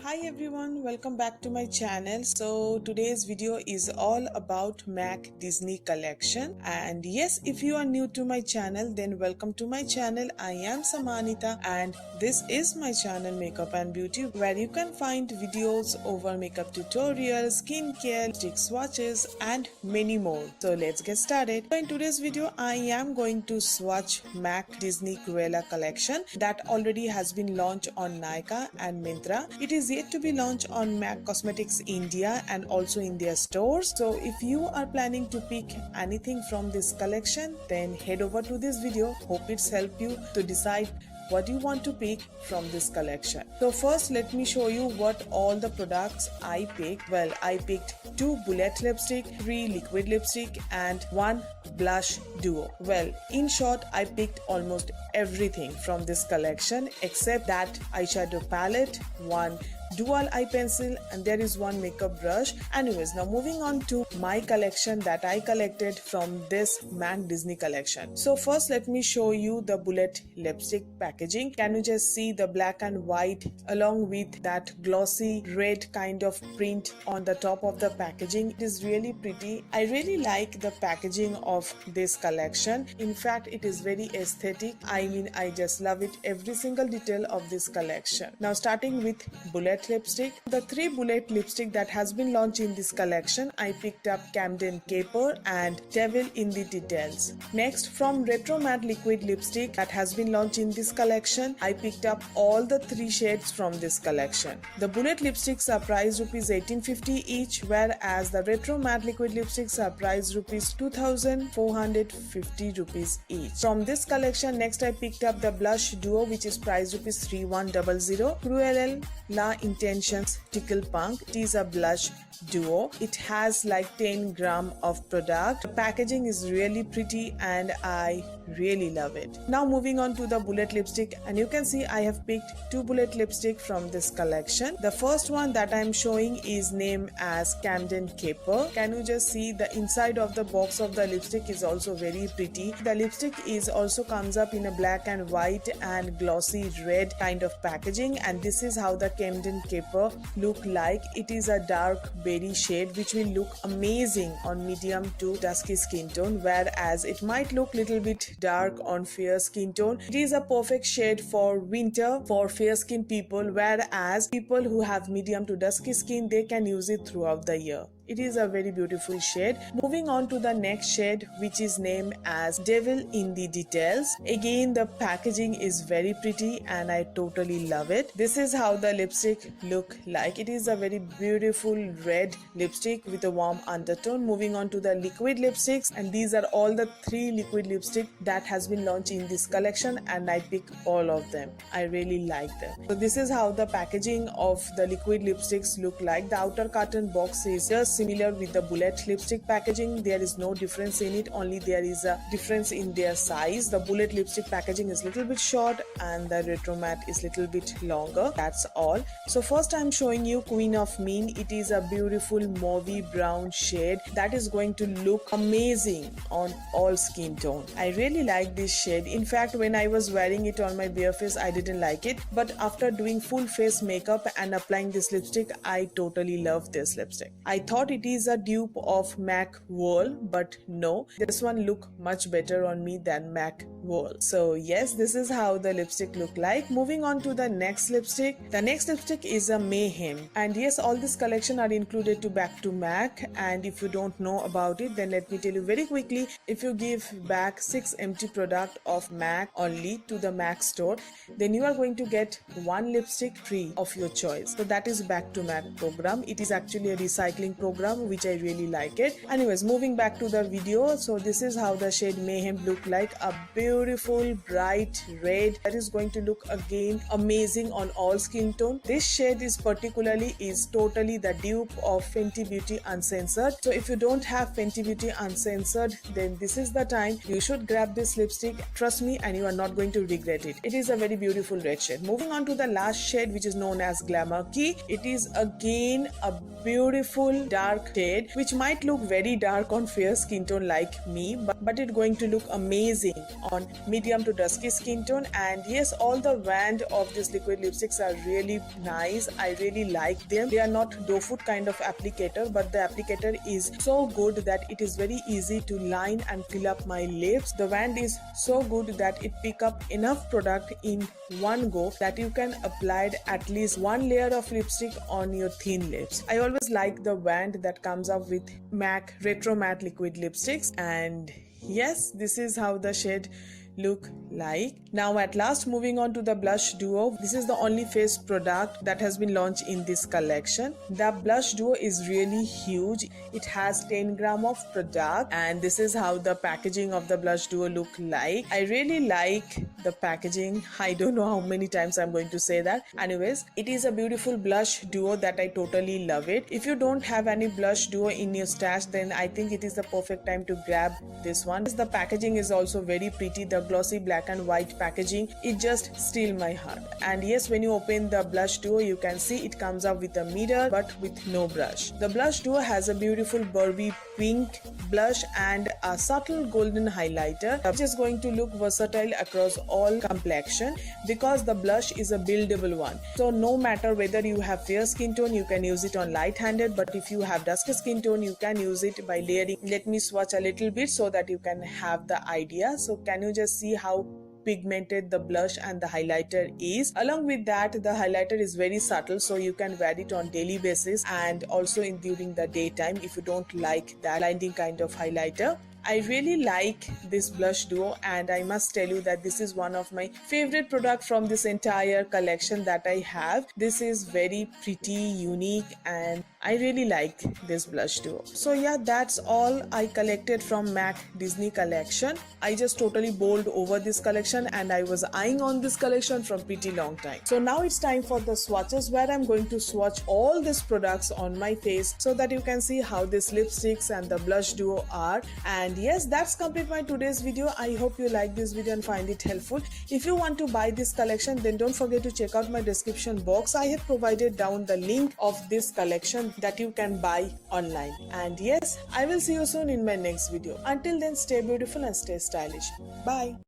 Hi everyone, welcome back to my channel. So today's video is all about MAC Disney collection, and yes, if you are new to my channel then welcome to my channel. I am Samanita and this is my channel Makeup and Beauty, where you can find videos over makeup tutorials, skincare, stick swatches and many more. So let's get started. So in today's video I am going to swatch MAC Disney Cruella collection that already has been launched on Nykaa and Myntra. It is yet to be launched on MAC Cosmetics India and also in their stores. So if you are planning to pick anything from this collection, then head over to this video. Hope it's helped you to decide what you want to pick from this collection. So first let me show you what all the products I picked. Well, I picked 2 bullet lipstick, 3 liquid lipstick and 1 blush duo. Well, in short, I picked almost everything from this collection except that eyeshadow palette, 1 dual eye pencil, and there is 1 makeup brush. Anyways, now moving on to my collection that I collected from this MAC Disney collection. So first let me show you the bullet lipstick packaging. Can you just see the black and white along with that glossy red kind of print on the top of the packaging? It is really pretty. I really like the packaging of this collection. In fact, it is very aesthetic. I just love it, every single detail of this collection. Now starting with bullet lipstick, the 3 bullet lipstick that has been launched in this collection, I picked up Camden Caper and Devil in the Details. Next, from Retro Matte liquid lipstick that has been launched in this collection, I picked up all the 3 shades from this collection. The bullet lipsticks are priced Rs 1850 each, whereas the Retro Matte liquid lipsticks are priced Rs 2450 each. From this collection, next I picked up the blush duo, which is priced Rs 3100. Cruella La Intentions Tickle Punk. It is a blush duo. It has like 10 gram of product. The packaging is really pretty and I really love it. Now moving on to the bullet lipstick, and you can see I have picked 2 bullet lipstick from this collection. The first one that I am showing is named as Camden Caper. Can you just see the inside of the box of the lipstick is also very pretty. The lipstick is also comes up in a black and white and glossy red kind of packaging, and this is how the Camden Caper look like. It is a dark berry shade which will look amazing on medium to dusky skin tone, whereas it might look little bit dark on fair skin tone. It is a perfect shade for winter for fair skin people, whereas people who have medium to dusky skin, they can use it throughout the year. It is a very beautiful shade. Moving on to the next shade, which is named as Devil in the Details. Again, the packaging is very pretty and I totally love it. This is how the lipstick look like. It is a very beautiful red lipstick with a warm undertone. Moving on to the liquid lipsticks, and these are all the 3 liquid lipstick that has been launched in this collection, and I pick all of them. I really like them. So this is how the packaging of the liquid lipsticks look like. The outer carton box is just similar with the bullet lipstick packaging. There is no difference in it, only there is a difference in their size. The bullet lipstick packaging is little bit short and the Retro Matte is little bit longer. That's all. So first I'm showing you Queen of Mean. It is a beautiful mauvey brown shade that is going to look amazing on all skin tone. I really like this shade. In fact, when I was wearing it on my bare face, I didn't like it, but after doing full face makeup and applying this lipstick, I totally love this lipstick. I thought it is a dupe of MAC Whirl, but no, this one look much better on me than MAC Whirl. So yes, this is how the lipstick look like. Moving on to the next lipstick. The next lipstick is a Mayhem, and yes, all this collection are included to back to MAC, and if you don't know about it, then let me tell you very quickly. If you give back 6 empty product of MAC only to the MAC store, then you are going to get 1 lipstick free of your choice. So that is back to MAC program. It is actually a recycling program which I really like it. Anyways, moving back to the video. So this is how the shade Mayhem look like. A beautiful bright red that is going to look again amazing on all skin tone. This shade is totally the dupe of Fenty Beauty Uncensored. So if you don't have Fenty Beauty Uncensored, then this is the time you should grab this lipstick. Trust me, and you are not going to regret it. It is a very beautiful red shade. Moving on to the last shade, which is known as Glamour Key. It is again a beautiful dark dark shade which might look very dark on fair skin tone like me, but it's going to look amazing on medium to dusky skin tone. And yes, all the wand of these liquid lipsticks are really nice. I really like them. They are not doe foot kind of applicator, but the applicator is so good that it is very easy to line and fill up my lips. The wand is so good that it pick up enough product in one go that you can apply at least one layer of lipstick on your thin lips. I always like the wand that comes up with MAC Retro Matte liquid lipsticks, and yes, this is how the shade look like. Now at last, moving on to the blush duo. This is the only face product that has been launched in this collection. The blush duo is really huge. It has 10 gram of product, and this is how the packaging of the blush duo look like. I really like the packaging. I don't know how many times I'm going to say that. Anyways, it is a beautiful blush duo that I totally love it. If you don't have any blush duo in your stash, then I think it is the perfect time to grab this one. The packaging is also very pretty. The glossy black and white packaging, it just steal my heart. And yes, when you open the blush duo, you can see it comes up with a mirror but with no brush. The blush duo has a beautiful Barbie pink blush and a subtle golden highlighter, which is going to look versatile across all complexion because the blush is a buildable one. So no matter whether you have fair skin tone, you can use it on light-handed, but if you have dusky skin tone, you can use it by layering. Let me swatch a little bit so that you can have the idea. So can you just see how pigmented the blush and the highlighter is? Along with that, the highlighter is very subtle, so you can wear it on daily basis and also during the daytime if you don't like that blinding kind of highlighter. I really like this blush duo, and I must tell you that this is one of my favorite product from this entire collection that I have. This is very pretty, unique, and I really like this blush duo. So yeah, that's all I collected from MAC Disney collection. I just totally bowled over this collection and I was eyeing on this collection from pretty long time. So now it's time for the swatches, where I'm going to swatch all these products on my face so that you can see how these lipsticks and the blush duo are. And yes, that's complete my today's video. I hope you like this video and find it helpful. If you want to buy this collection, then don't forget to check out my description box. I have provided down the link of this collection that you can buy online. And yes, I will see you soon in my next video. Until then, stay beautiful and stay stylish. Bye.